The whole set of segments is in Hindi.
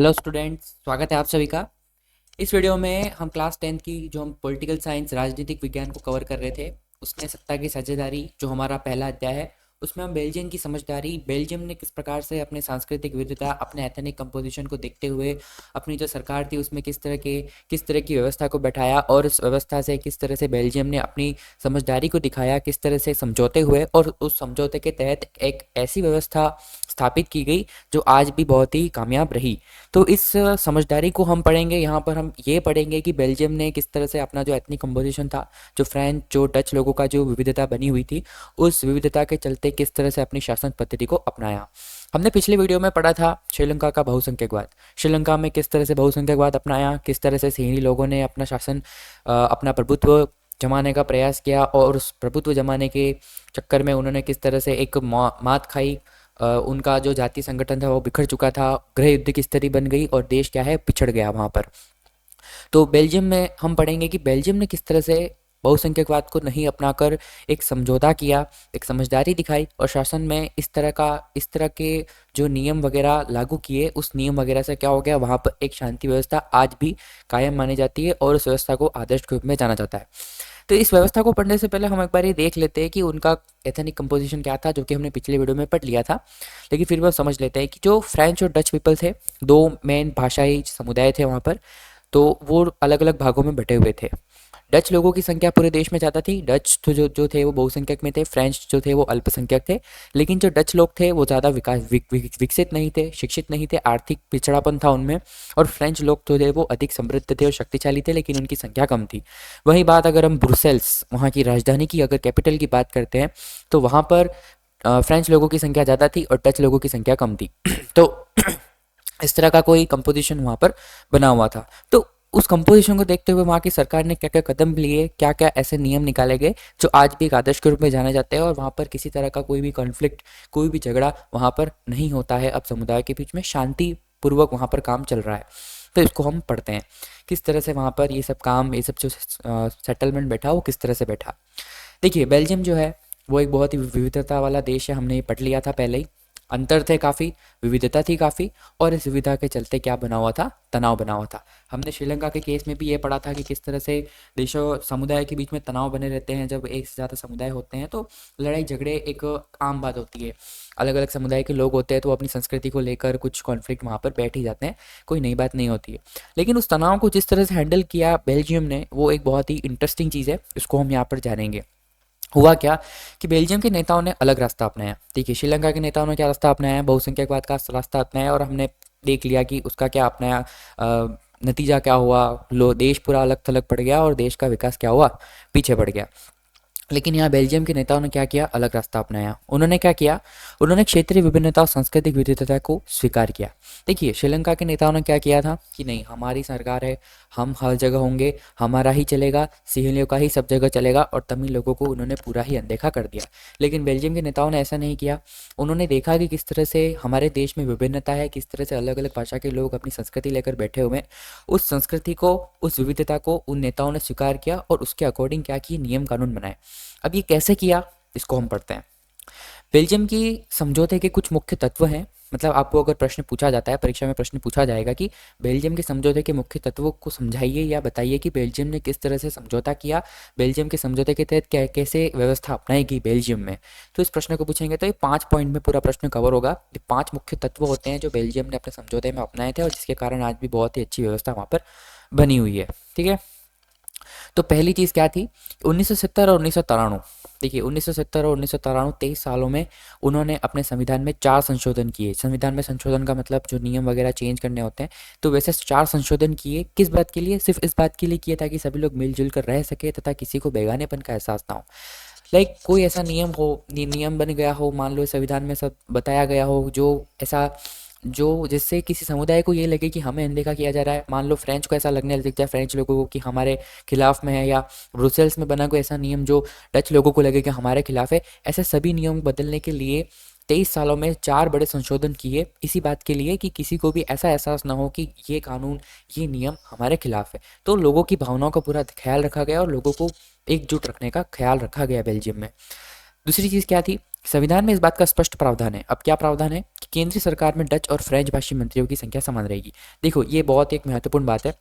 हेलो स्टूडेंट्स, स्वागत है आप सभी का। इस वीडियो में हम क्लास 10th की जो हम पॉलिटिकल साइंस राजनीतिक विज्ञान को कवर कर रहे थे, उसमें सत्ता की साझेदारी जो हमारा पहला अध्याय है, उसमें हम बेल्जियम की समझदारी, बेल्जियम ने किस प्रकार से अपने सांस्कृतिक विविधता, अपने एथनिक कंपोजिशन को देखते हुए अपनी जो सरकार थी उसमें किस तरह की व्यवस्था को बैठाया और उस व्यवस्था से किस तरह से बेल्जियम ने अपनी समझदारी को दिखाया, किस तरह से समझौते हुए और उस समझौते के तहत एक ऐसी व्यवस्था स्थापित की गई जो आज भी बहुत ही कामयाब रही। तो इस समझदारी को हम पढ़ेंगे। यहाँ पर हम ये पढ़ेंगे कि बेल्जियम ने किस तरह से अपना जो एथनिक कंपोजिशन था, जो फ्रेंच जो डच लोगों का जो विविधता बनी हुई थी, उस विविधता के चलते किस तरह से अपनी शासन पद्धति को अपनाया। हमने पिछले वीडियो में पढ़ा था श्रीलंका का बहुसंख्यकवाद। श्रीलंका में किस तरह से बहुसंख्यकवाद अपनाया, किस तरह से सिंहली लोगों ने अपना शासन अपना प्रभुत्व जमाने का प्रयास किया और उस प्रभुत्व जमाने के चक्कर में उन्होंने किस तरह से एक मात खाई। उनका जो जाति संगठन था वो बिखर चुका था, गृह युद्ध की स्थिति बन गई और देश क्या है, पिछड़ गया वहाँ पर। तो बेल्जियम में हम पढ़ेंगे कि बेल्जियम ने किस तरह से बहुसंख्यकवाद को नहीं अपनाकर एक समझौता किया, एक समझदारी दिखाई और शासन में इस तरह के जो नियम वगैरह लागू किए, उस नियम वगैरह से क्या हो गया, वहाँ पर एक शांति व्यवस्था आज भी कायम मानी जाती है और उस व्यवस्था को आदर्श के रूप में जाना जाता है। तो इस व्यवस्था को पढ़ने से पहले हम एक बार ये देख लेते हैं कि उनका एथनिक कंपोजिशन क्या था, जो कि हमने पिछले वीडियो में पढ़ लिया था। लेकिन फिर भी हम समझ लेते हैं कि जो फ्रेंच और डच पीपल थे, दो मेन भाषाई समुदाय थे वहाँ पर, तो वो अलग अलग भागों में बटे हुए थे। डच लोगों की संख्या पूरे देश में ज़्यादा थी। डच तो जो थे वो बहुसंख्यक में थे, फ्रेंच जो थे वो अल्पसंख्यक थे। लेकिन जो डच लोग थे वो ज़्यादा विकसित नहीं थे, शिक्षित नहीं थे, आर्थिक पिछड़ापन था उनमें। और फ्रेंच लोग तो थे वो अधिक समृद्ध थे और शक्तिशाली थे, लेकिन उनकी संख्या कम थी। वही बात अगर हम ब्रुसेल्स, वहाँ की राजधानी की, अगर कैपिटल की बात करते हैं, तो वहाँ पर फ्रेंच लोगों की संख्या ज़्यादा थी और डच लोगों की संख्या कम थी। तो इस तरह का कोई कंपोजिशन वहाँ पर बना हुआ था। तो उस कंपोजिशन को देखते हुए वहाँ की सरकार ने क्या क्या कदम लिए, क्या क्या ऐसे नियम निकाले गए जो आज भी एक आदर्श के रूप में जाने जाते हैं और वहाँ पर किसी तरह का कोई भी कॉन्फ्लिक्ट, कोई भी झगड़ा वहाँ पर नहीं होता है। अब समुदाय के बीच में शांति पूर्वक वहाँ पर काम चल रहा है। तो इसको हम पढ़ते हैं किस तरह से वहाँ पर ये सब काम, ये सब जो सेटलमेंट बैठा वो किस तरह से बैठा। देखिए, बेल्जियम जो है वो एक बहुत ही विविधता वाला देश है। हमने ये पढ़ लिया था पहले ही। अंतर थे काफ़ी, विविधता थी काफ़ी, और इस विविधता के चलते क्या बना हुआ था, तनाव बना हुआ था। हमने श्रीलंका के केस में भी ये पढ़ा था कि किस तरह से देशों समुदाय के बीच में तनाव बने रहते हैं। जब एक से ज़्यादा समुदाय होते हैं तो लड़ाई झगड़े एक आम बात होती है। अलग अलग समुदाय के लोग होते हैं तो अपनी संस्कृति को लेकर कुछ कॉन्फ्लिक्ट वहाँ पर बैठ ही जाते हैं, कोई नई बात नहीं होती है। लेकिन उस तनाव को जिस तरह से हैंडल किया बेल्जियम ने, वो एक बहुत ही इंटरेस्टिंग चीज़ है, इसको हम यहाँ पर जानेंगे। हुआ क्या कि बेल्जियम के नेताओं ने अलग रास्ता अपनाया। देखिए, श्रीलंका के नेताओं ने क्या रास्ता अपनाया, बहुसंख्यकवाद का रास्ता अपनाया, और हमने देख लिया कि उसका क्या अपनाया, नतीजा क्या हुआ। लो, देश पूरा अलग थलग पड़ गया और देश का विकास क्या हुआ, पीछे पड़ गया। लेकिन यहाँ बेल्जियम के नेताओं ने क्या किया, अलग रास्ता अपनाया। उन्होंने क्या किया, उन्होंने क्षेत्रीय विभिन्नता और सांस्कृतिक विविधता को स्वीकार किया। देखिए, श्रीलंका के नेताओं ने क्या किया था कि नहीं, हमारी सरकार है, हम हर जगह होंगे, हमारा ही चलेगा, सिंहलियों का ही सब जगह चलेगा, और तमिल लोगों को उन्होंने पूरा ही अनदेखा कर दिया। लेकिन बेल्जियम के नेताओं ने ऐसा नहीं किया। उन्होंने देखा कि किस तरह से हमारे देश में विभिन्नता है, किस तरह से अलग अलग भाषा के लोग अपनी संस्कृति लेकर बैठे हुए हैं। उस संस्कृति को, उस विविधता को उन नेताओं ने स्वीकार किया और उसके अकॉर्डिंग क्या किए, नियम कानून बनाए। अब ये कैसे किया, इसको हम पढ़ते हैं। बेल्जियम की समझौते के कुछ मुख्य तत्व हैं। मतलब आपको अगर प्रश्न पूछा जाता है, परीक्षा में प्रश्न पूछा जाएगा कि बेल्जियम के समझौते के मुख्य तत्वों को समझाइए या बताइए कि बेल्जियम ने किस तरह से समझौता किया, बेल्जियम के समझौते के तहत कैसे व्यवस्था अपनाएगी बेल्जियम में। तो इस प्रश्न को पूछेंगे तो ये 5 पॉइंट में पूरा प्रश्न कवर होगा। ये 5 मुख्य तत्व होते हैं जो बेल्जियम ने अपने समझौते में अपनाए थे और जिसके कारण आज भी बहुत ही अच्छी व्यवस्था वहाँ पर बनी हुई है। ठीक है, तो पहली चीज़ क्या थी, 1970 और 1993। देखिए, 1970 और 1993, 23 सालों में उन्होंने अपने संविधान में 4 संशोधन किए। संविधान में संशोधन का मतलब जो नियम वगैरह चेंज करने होते हैं, तो वैसे 4 संशोधन किए। किस बात के लिए, सिर्फ इस बात के लिए किए ताकि सभी लोग मिलजुल कर रह सके तथा किसी को बेगानेपन का एहसास ना हो। कोई ऐसा नियम हो, नियम बन गया हो, मान लो संविधान में सब बताया गया हो, जो जिससे किसी समुदाय को ये लगे कि हमें अनदेखा किया जा रहा है। मान लो फ्रेंच को ऐसा लगने लग जाए, फ्रेंच लोगों को, कि हमारे खिलाफ में है, या ब्रुसेल्स में बना कोई ऐसा नियम जो डच लोगों को लगे कि हमारे खिलाफ है। ऐसे सभी नियम बदलने के लिए 23 सालों में 4 बड़े संशोधन किए, इसी बात के लिए कि किसी को भी ऐसा एहसास ना हो कि ये कानून, ये नियम हमारे खिलाफ है। तो लोगों की भावनाओं का पूरा ख्याल रखा गया और लोगों को एकजुट रखने का ख्याल रखा गया बेल्जियम में। दूसरी चीज़ क्या थी, संविधान में इस बात का स्पष्ट प्रावधान है। अब क्या प्रावधान है कि केंद्रीय सरकार में डच और फ्रेंच भाषी मंत्रियों की संख्या समान रहेगी। देखो ये बहुत एक महत्वपूर्ण बात है।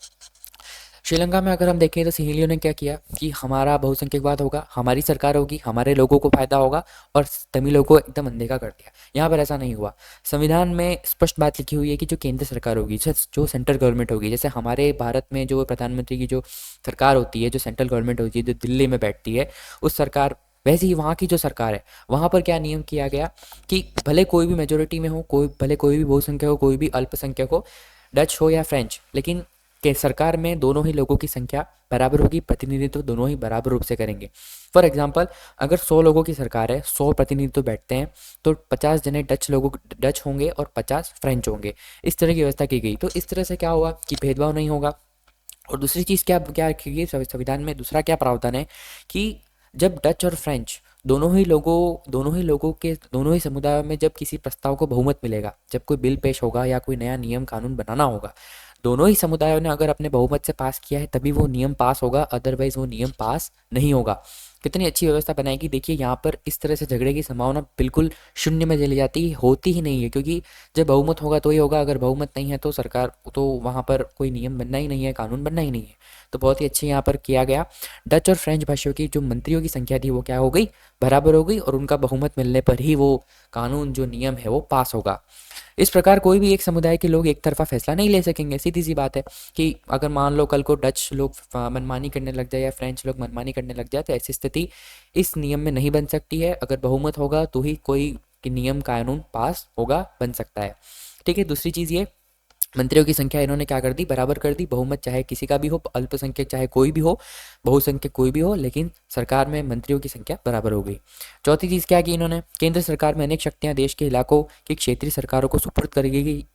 श्रीलंका में अगर हम देखें तो सिंहलियों ने क्या किया कि हमारा बहुसंख्यकवाद होगा, हमारी सरकार होगी, हमारे लोगों को फायदा होगा, और तमिलों को एकदम अनदेखा कर दिया। यहाँ पर ऐसा नहीं हुआ। संविधान में स्पष्ट बात लिखी हुई है कि जो केंद्र सरकार होगी, जो सेंट्रल गवर्नमेंट होगी, जैसे हमारे भारत में जो प्रधानमंत्री की जो सरकार होती है, जो सेंट्रल गवर्नमेंट होती है, जो दिल्ली में बैठती है, उस सरकार, वैसे ही वहाँ की जो सरकार है, वहाँ पर क्या नियम किया गया कि भले कोई भी मेजोरिटी में हो, भले कोई भी बहुसंख्यक हो, कोई भी अल्पसंख्यक हो, डच हो या फ्रेंच, लेकिन के सरकार में दोनों ही लोगों की संख्या बराबर होगी, प्रतिनिधित्व दोनों ही बराबर रूप से करेंगे। फॉर एग्जांपल, अगर 100 लोगों की सरकार है, 100 प्रतिनिधित्व बैठते हैं, तो 50 जने डच होंगे और 50 फ्रेंच होंगे। इस तरह की व्यवस्था की गई। तो इस तरह से क्या हुआ कि भेदभाव नहीं होगा। और दूसरी चीज़ क्या क्या रखी गई संविधान में, दूसरा क्या प्रावधान है कि जब डच और फ्रेंच दोनों ही समुदायों में जब किसी प्रस्ताव को बहुमत मिलेगा, जब कोई बिल पेश होगा या कोई नया नियम कानून बनाना होगा, दोनों ही समुदायों ने अगर अपने बहुमत से पास किया है तभी वो नियम पास होगा, अदरवाइज वो नियम पास नहीं होगा। कितनी अच्छी व्यवस्था बनाएगी। देखिए यहाँ पर इस तरह से झगड़े की संभावना बिल्कुल शून्य में चली जाती है, होती ही नहीं है, क्योंकि जब बहुमत होगा तो ही होगा, अगर बहुमत नहीं है तो सरकार तो वहाँ पर कोई नियम बनना ही नहीं है, कानून बनना ही नहीं है। तो बहुत ही अच्छे यहाँ पर किया गया। डच और फ्रेंच भाषियों की जो मंत्रियों की संख्या थी वो क्या हो गई, बराबर हो गई, और उनका बहुमत मिलने पर ही वो कानून जो नियम है वो पास होगा। इस प्रकार कोई भी एक समुदाय के लोग एक तरफा फैसला नहीं ले सकेंगे। सीधी सी बात है कि अगर मान लो कल को डच लोग मनमानी करने लग जाए या फ्रेंच लोग मनमानी करने लग जाए, तो ऐसी स्थिति इस नियम में नहीं बन सकती है। अगर बहुमत होगा तो ही कोई नियम कानून पास होगा, बन सकता है। ठीक है। दूसरी चीज़ ये, मंत्रियों की संख्या इन्होंने क्या कर दी, बराबर कर दी। बहुमत चाहे किसी का भी हो, अल्पसंख्यक चाहे कोई भी हो, बहुसंख्यक कोई भी हो, लेकिन सरकार में मंत्रियों की संख्या बराबर हो गई। चौथी चीज़ क्या की इन्होंने, केंद्र सरकार में अनेक शक्तियां देश के इलाकों की क्षेत्रीय सरकारों को सुपुर्द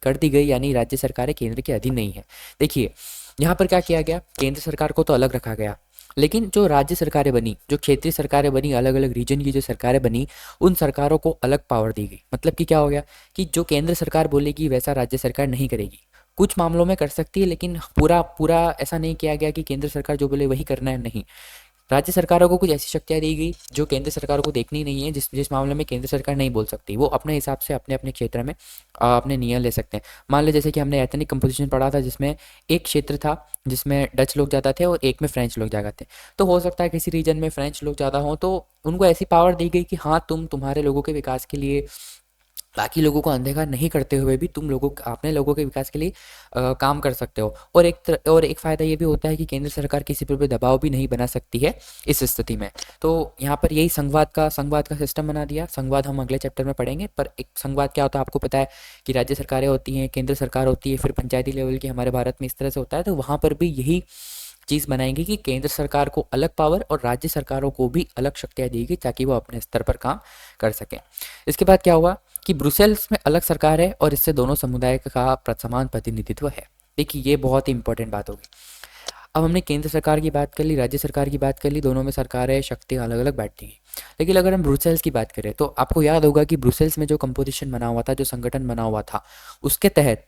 कर दी गई, यानी राज्य सरकारें केंद्र के अधीन नहीं है। देखिए यहाँ पर क्या किया गया, केंद्र सरकार को तो अलग रखा गया, लेकिन जो राज्य सरकारें बनी, जो क्षेत्रीय सरकारें बनी, अलग अलग रीजन की जो सरकारें बनी, उन सरकारों को अलग पावर दी गई। मतलब कि क्या हो गया कि जो केंद्र सरकार बोलेगी वैसा राज्य सरकार नहीं करेगी। कुछ मामलों में कर सकती है, लेकिन पूरा पूरा ऐसा नहीं किया गया कि केंद्र सरकार जो बोले वही करना है, नहीं। राज्य सरकारों को कुछ ऐसी शक्तियाँ दी गई जो केंद्र सरकार को देखनी नहीं है, जिस जिस मामले में केंद्र सरकार नहीं बोल सकती, वो अपने हिसाब से अपने अपने क्षेत्र में अपने नियम ले सकते हैं। मान लो जैसे कि हमने एथनिक कंपोजिशन पढ़ा था, जिसमें एक क्षेत्र था जिसमें डच लोग ज़्यादा थे और एक में फ्रेंच लोग ज़्यादा थे। तो हो सकता है किसी रीजन में फ्रेंच लोग ज़्यादा हों, तो उनको ऐसी पावर दी गई कि हाँ, तुम्हारे लोगों के विकास के लिए, बाकी लोगों को अनदेखा नहीं करते हुए भी तुम लोगों अपने लोगों के विकास के लिए काम कर सकते हो। और एक फ़ायदा ये भी होता है कि केंद्र सरकार किसी पर भी दबाव भी नहीं बना सकती है इस स्थिति में। तो यहाँ पर यही संघवाद का सिस्टम बना दिया। संघवाद हम अगले चैप्टर में पढ़ेंगे, पर एक संघवाद क्या होता है आपको पता है कि राज्य सरकारें होती हैं, केंद्र सरकार होती है, फिर पंचायती लेवल की हमारे भारत में इस तरह से होता है। तो वहाँ पर भी यही चीज़ बनाएंगे कि केंद्र सरकार को अलग पावर और राज्य सरकारों को भी अलग शक्तियाँ देगी, ताकि वो अपने स्तर पर काम कर सकें। इसके बाद क्या हुआ कि ब्रुसेल्स में अलग सरकार है और इससे दोनों समुदाय का समान प्रतिनिधित्व है। देखिए ये बहुत ही इंपॉर्टेंट बात होगी। अब हमने केंद्र सरकार की बात कर ली, राज्य सरकार की बात कर ली, दोनों में सरकारें शक्तियाँ अलग अलग बैठती हैं। लेकिन अगर हम ब्रुसेल्स की बात करें तो आपको याद होगा कि ब्रुसेल्स में जो कंपोजिशन बना हुआ था, जो संगठन बना हुआ था, उसके तहत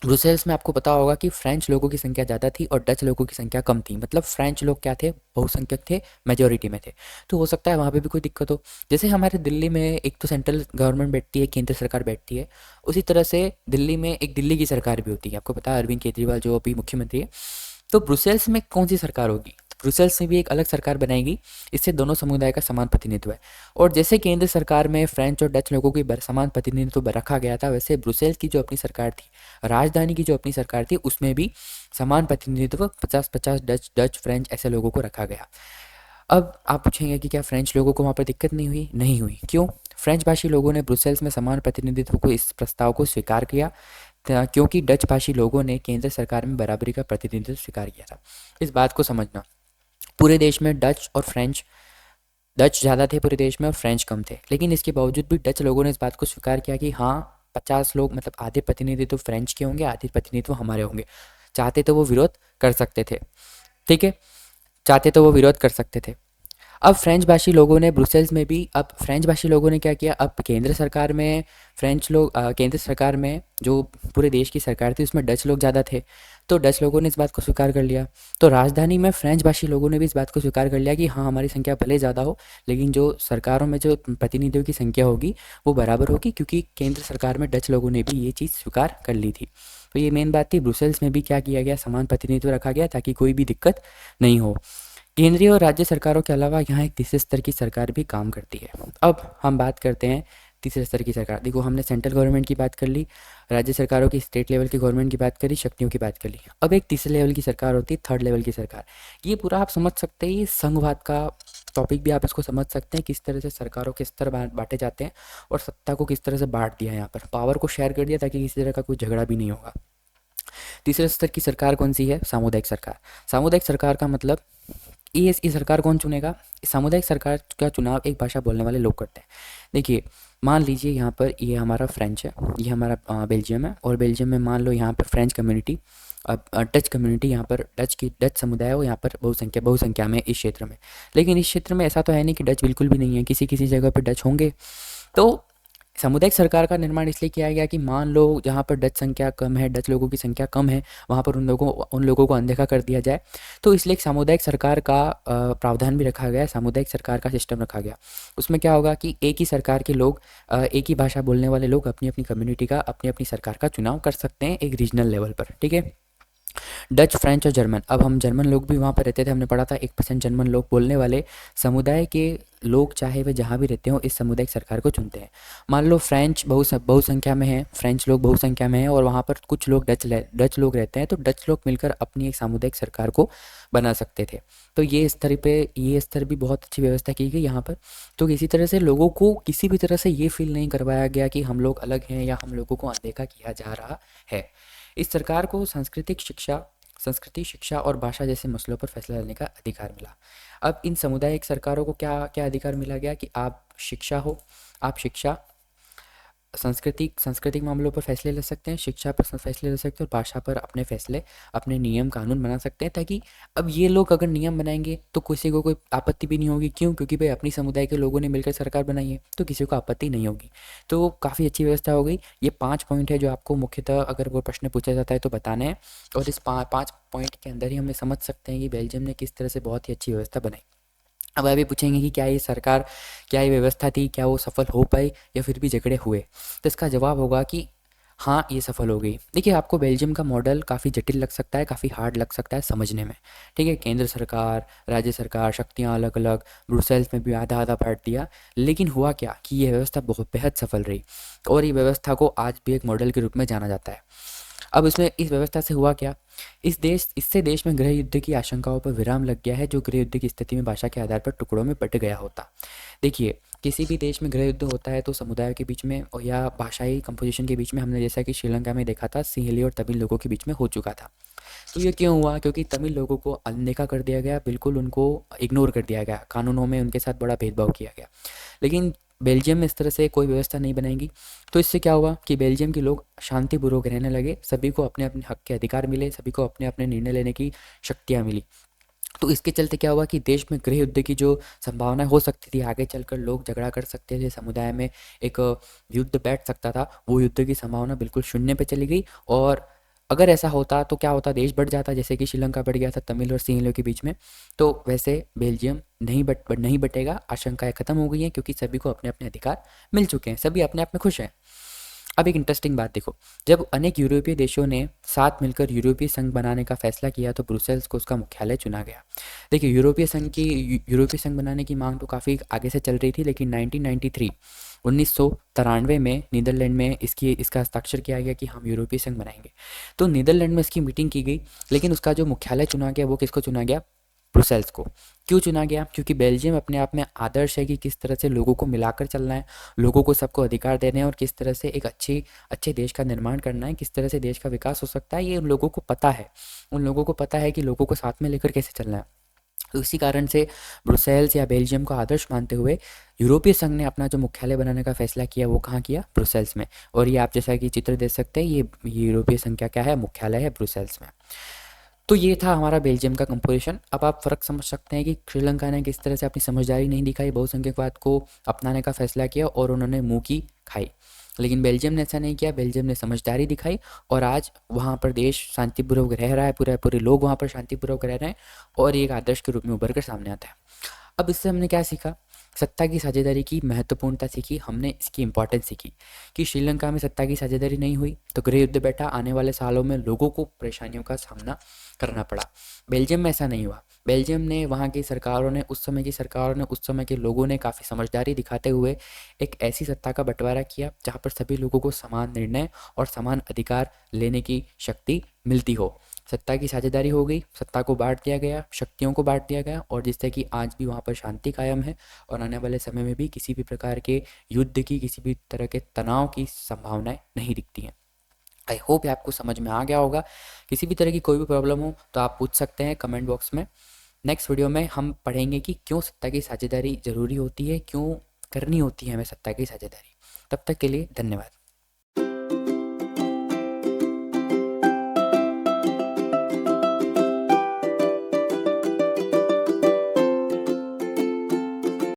ब्रुसेल्स में आपको पता होगा कि फ्रेंच लोगों की संख्या ज़्यादा थी और डच लोगों की संख्या कम थी। मतलब फ्रेंच लोग क्या थे, बहुसंख्यक थे, मेजोरिटी में थे। तो हो सकता है वहाँ पे भी कोई दिक्कत हो। जैसे हमारे दिल्ली में एक तो सेंट्रल गवर्नमेंट बैठती है, केंद्र सरकार बैठती है, उसी तरह से दिल्ली में एक दिल्ली की सरकार भी होती है। आपको पता है अरविंद केजरीवाल जो अभी मुख्यमंत्री है। तो ब्रुसेल्स में कौन सी सरकार होगी, ब्रुसेल्स में भी एक अलग सरकार बनाएगी। इससे दोनों समुदाय का समान प्रतिनिधित्व है। और जैसे केंद्र सरकार में फ्रेंच और डच लोगों की समान प्रतिनिधित्व रखा गया था, वैसे ब्रुसेल्स की जो अपनी सरकार थी, राजधानी की जो अपनी सरकार थी, उसमें भी समान प्रतिनिधित्व 50-50 डच फ्रेंच ऐसे लोगों को रखा गया। अब आप पूछेंगे कि क्या फ्रेंच लोगों को वहाँ पर दिक्कत नहीं हुई? नहीं हुई। क्यों? फ्रेंच भाषी लोगों ने ब्रुसेल्स में समान प्रतिनिधित्व को, इस प्रस्ताव को स्वीकार किया, क्योंकि डच भाषी लोगों ने केंद्र सरकार में बराबरी का प्रतिनिधित्व स्वीकार किया था। इस बात को समझना, पूरे देश में डच ज़्यादा थे पूरे देश में और फ्रेंच कम थे, लेकिन इसके बावजूद भी डच लोगों ने इस बात को स्वीकार किया कि हाँ, 50 लोग, मतलब आधे प्रतिनिधित्व फ्रेंच के होंगे, आधे प्रतिनिधित्व हमारे होंगे। चाहते तो वो विरोध कर सकते थे। ठीक है, चाहते तो वो विरोध कर सकते थे। अब फ्रेंच भाषी लोगों ने ब्रुसेल्स में भी, अब फ्रेंच भाषी लोगों ने क्या किया, अब केंद्र सरकार में केंद्र सरकार में जो पूरे देश की सरकार थी उसमें डच लोग ज़्यादा थे, तो डच लोगों ने इस बात को स्वीकार कर लिया। तो राजधानी में फ्रेंच भाषी लोगों ने भी इस बात को स्वीकार कर लिया कि हाँ, हमारी संख्या भले ज़्यादा हो, लेकिन जो सरकारों में जो प्रतिनिधियों की संख्या होगी वो बराबर होगी, क्योंकि केंद्र सरकार में डच लोगों ने भी ये चीज़ स्वीकार कर ली थी। तो ये मेन बात थी। ब्रुसेल्स में भी क्या किया गया, समान प्रतिनिधित्व रखा गया ताकि कोई भी दिक्कत नहीं हो। केंद्रीय और राज्य सरकारों के अलावा यहाँ एक तीसरे स्तर की सरकार भी काम करती है। अब हम बात करते हैं तीसरे स्तर की सरकार। देखो, हमने सेंट्रल गवर्नमेंट की बात कर ली, राज्य सरकारों की, स्टेट लेवल की गवर्नमेंट की बात करी, शक्तियों की बात कर ली। अब एक तीसरे लेवल की सरकार होती है, थर्ड लेवल की सरकार। ये पूरा आप समझ सकते हैं, ये संघवाद का टॉपिक भी आप इसको समझ सकते हैं, किस तरह से सरकारों के स्तर बांटे जाते हैं और सत्ता को किस तरह से बांट दिया है, यहाँ पर पावर को शेयर कर दिया ताकि किसी तरह का कोई झगड़ा भी नहीं होगा। तीसरे स्तर की सरकार कौन सी है? सामुदायिक सरकार। सामुदायिक सरकार का मतलब ये सरकार कौन चुनेगा? सामुदायिक सरकार का चुनाव एक भाषा बोलने वाले लोग करते हैं। देखिए, मान लीजिए यहाँ पर ये हमारा फ्रेंच है, ये हमारा बेल्जियम है, और बेल्जियम में मान लो यहाँ पर फ्रेंच कम्युनिटी, अब डच कम्युनिटी, यहाँ पर डच समुदाय हो, यहाँ पर बहुसंख्या में इस क्षेत्र में। लेकिन इस क्षेत्र में ऐसा तो है नहीं कि डच बिल्कुल भी नहीं है, किसी किसी जगह पर डच होंगे। तो सामुदायिक सरकार का निर्माण इसलिए किया गया कि मान लो जहाँ पर डच संख्या कम है, डच लोगों की संख्या कम है, वहाँ पर उन लोगों को अनदेखा कर दिया जाए। तो इसलिए एक सामुदायिक सरकार का प्रावधान भी रखा गया, सामुदायिक सरकार का सिस्टम रखा गया। उसमें क्या होगा कि एक ही सरकार के लोग, एक ही भाषा बोलने वाले लोग अपनी अपनी कम्युनिटी का, अपनी अपनी सरकार का चुनाव कर सकते हैं एक रीजनल लेवल पर। ठीक है। डच, फ्रेंच और जर्मन। अब हम जर्मन लोग भी वहाँ पर रहते थे, हमने पढ़ा था 1% जर्मन लोग बोलने वाले समुदाय के लोग, चाहे वे जहाँ भी रहते हो, इस सामुदायिक सरकार को चुनते हैं। मान लो फ्रेंच बहुसंख्या में है, फ्रेंच लोग बहुसंख्या में हैं और वहाँ पर कुछ लोग डच लोग रहते हैं, तो डच लोग मिलकर अपनी एक सामुदायिक सरकार को बना सकते थे। तो ये स्तर भी बहुत अच्छी व्यवस्था की गई यहाँ पर। तो किसी तरह से लोगों को किसी भी तरह से ये फील नहीं करवाया गया कि हम लोग अलग हैं या हम लोगों को अनदेखा किया जा रहा है। इस सरकार को संस्कृति, शिक्षा और भाषा जैसे मसलों पर फैसला लेने का अधिकार मिला। अब इन सामुदायिक सरकारों को क्या क्या अधिकार मिला गया कि आप शिक्षा, सांस्कृतिक मामलों पर फैसले ले सकते हैं, शिक्षा पर फैसले ले सकते हैं और भाषा पर अपने फैसले, अपने नियम कानून बना सकते हैं, ताकि अब ये लोग अगर नियम बनाएंगे तो किसी को कोई आपत्ति भी नहीं होगी। क्यों? क्योंकि भाई अपनी समुदाय के लोगों ने मिलकर सरकार बनाई है, तो किसी को आपत्ति नहीं होगी। तो काफ़ी अच्छी व्यवस्था हो गई। ये 5 पॉइंट है जो आपको मुख्यतः अगर वो प्रश्न पूछा जाता है तो बताने हैं, और इस 5 पॉइंट के अंदर ही हमें समझ सकते हैं कि बेल्जियम ने किस तरह से बहुत ही अच्छी व्यवस्था बनाई। अब अभी पूछेंगे कि क्या ये व्यवस्था थी, क्या वो सफल हो पाई या फिर भी झगड़े हुए? तो इसका जवाब होगा कि हाँ, ये सफल हो गई। देखिए, आपको बेल्जियम का मॉडल काफ़ी जटिल लग सकता है, काफ़ी हार्ड लग सकता है समझने में। ठीक है, केंद्र सरकार, राज्य सरकार, शक्तियाँ अलग अलग, ब्रुसेल्स में भी आधा आधा बांट दिया। लेकिन हुआ क्या कि ये व्यवस्था बहुत बेहद सफल रही और ये व्यवस्था को आज भी एक मॉडल के रूप में जाना जाता है। अब इस व्यवस्था से हुआ क्या? इससे देश में गृह युद्ध की आशंकाओं पर विराम लग गया है, जो गृह युद्ध की स्थिति में भाषा के आधार पर टुकड़ों में बट गया होता। देखिए, किसी भी देश में गृह युद्ध होता है तो समुदायों के बीच में और या भाषाई कंपोजिशन के बीच में, हमने जैसा कि श्रीलंका में देखा था, सिंहली और तमिल लोगों के बीच में हो चुका था। तो ये क्यों हुआ? क्योंकि तमिल लोगों को अनदेखा कर दिया गया, बिल्कुल उनको इग्नोर कर दिया गया, कानूनों में उनके साथ बड़ा भेदभाव किया गया। लेकिन बेल्जियम में इस तरह से कोई व्यवस्था नहीं बनाएगी। तो इससे क्या हुआ कि बेल्जियम के लोग शांतिपूर्वक रहने लगे, सभी को अपने अपने हक के अधिकार मिले, सभी को अपने अपने निर्णय लेने की शक्तियाँ मिली। तो इसके चलते क्या हुआ कि देश में गृह युद्ध की जो संभावना हो सकती थी, आगे चलकर लोग झगड़ा कर सकते थे, समुदाय में एक युद्ध बैठ सकता था, वो युद्ध की संभावना बिल्कुल शून्य पे चली गई। और अगर ऐसा होता तो क्या होता, देश बढ़ जाता, जैसे कि श्रीलंका बढ़ गया था तमिल और सिंहलियों के बीच में। तो वैसे बेल्जियम नहीं बटेगा, आशंकाएं खत्म हो गई हैं, क्योंकि सभी को अपने अपने अधिकार मिल चुके हैं, सभी अपने आप में खुश हैं। अब एक इंटरेस्टिंग बात देखो, जब अनेक यूरोपीय देशों ने साथ मिलकर यूरोपीय संघ बनाने का फैसला किया तो ब्रुसेल्स को उसका मुख्यालय चुना गया। देखिए, यूरोपीय संघ बनाने की मांग तो काफ़ी आगे से चल रही थी, लेकिन 1993 में नीदरलैंड में इसका हस्ताक्षर किया गया कि हम यूरोपीय संघ बनाएंगे। तो नीदरलैंड में इसकी मीटिंग की गई, लेकिन उसका जो मुख्यालय चुना गया वो किसको चुना गया? ब्रुसेल्स को। क्यों चुना गया? क्योंकि बेल्जियम अपने आप में आदर्श है कि किस तरह से लोगों को मिलाकर चलना है, लोगों को सबको अधिकार देने हैं और किस तरह से एक अच्छे देश का निर्माण करना है, किस तरह से देश का विकास हो सकता है, ये उन लोगों को पता है। उन लोगों को पता है कि लोगों को साथ में लेकर कैसे चलना है। तो इसी कारण से ब्रुसेल्स या बेल्जियम को आदर्श मानते हुए यूरोपीय संघ ने अपना जो मुख्यालय बनाने का फैसला किया वो कहाँ किया? ब्रुसेल्स में। और ये आप जैसा कि चित्र देख सकते हैं, ये यूरोपीय संघ का क्या है? मुख्यालय है ब्रुसेल्स में। तो ये था हमारा बेल्जियम का कंपोजिशन। अब आप फ़र्क समझ सकते हैं कि श्रीलंका ने किस तरह से अपनी समझदारी नहीं दिखाई, बहुसंख्यकवाद को अपनाने का फैसला किया और उन्होंने मुँह की खाई। लेकिन बेल्जियम ने ऐसा नहीं किया, बेल्जियम ने समझदारी दिखाई और आज वहाँ पर देश शांतिपूर्वक रह रहा है, पूरे पूरे लोग वहाँ पर शांतिपूर्वक रह रहे हैं और ये एक आदर्श के रूप में उभर कर सामने आता है। अब इससे हमने क्या सीखा? सत्ता की साझेदारी की महत्वपूर्णता सीखी, हमने इसकी इंपॉर्टेंस सीखी कि श्रीलंका में सत्ता की साझेदारी नहीं हुई तो गृह युद्ध बैठा, आने वाले सालों में लोगों को परेशानियों का सामना करना पड़ा। बेल्जियम में ऐसा नहीं हुआ। बेल्जियम ने, वहाँ की सरकारों ने, उस समय की सरकारों ने, उस समय के लोगों ने काफ़ी समझदारी दिखाते हुए एक ऐसी सत्ता का बंटवारा किया जहाँ पर सभी लोगों को समान निर्णय और समान अधिकार लेने की शक्ति मिलती हो। सत्ता की साझेदारी हो गई, सत्ता को बांट दिया गया, शक्तियों को बांट दिया गया और जिससे कि आज भी वहाँ पर शांति कायम है और आने वाले समय में भी किसी भी प्रकार के युद्ध की, किसी भी तरह के तनाव की संभावनाएं नहीं दिखती हैं। आई होप ये आपको समझ में आ गया होगा। किसी भी तरह की कोई भी प्रॉब्लम हो तो आप पूछ सकते हैं कमेंट बॉक्स में। नेक्स्ट वीडियो में हम पढ़ेंगे कि क्यों सत्ता की साझेदारी ज़रूरी होती है, क्यों करनी होती है हमें सत्ता की साझेदारी। तब तक के लिए धन्यवाद।